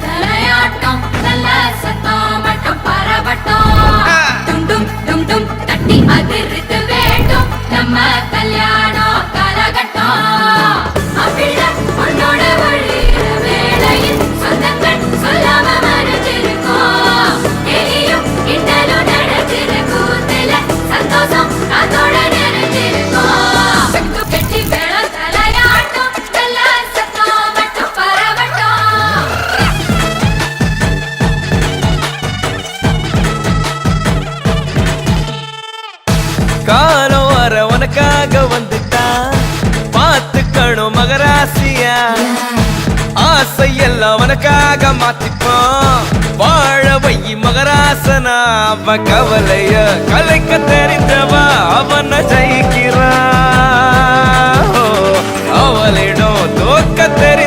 தலையாட்டம் நல்ல சத்தம் மட்டும் பரவட்டும் டும் டும் டும் டும் தட்டி அதிர்த்து வேண்டும் நம்ம கல்யாணம் காலகட்டம் அப்பிள்ள பொண்ணோட வழியிற வேளையில் சொந்தங்கள் சொல்லாம மறைஞ்சிருக்கோம் எரியும் கிண்டலும் நடக்கிற கூத்துல சந்தோஷம் அதோட நிறைஞ்சிருக்கோம் செக்கு கெட்டி மேளம் தலையாட்டம் நல்ல சத்தம் மட்டும் பரவட்டும் காலம் வர உனக்காக வந்துட்டா பார்த்துக்கணும் மகராசியா ஆசை எல்லாம் உனக்காக மாத்திப்போம் வாழ வை மகராசனா அவ கவலைய கலைக்க தெரிஞ்சவா அவன ஜெயிக்கிறா அவளிடம் தோக்க தெரி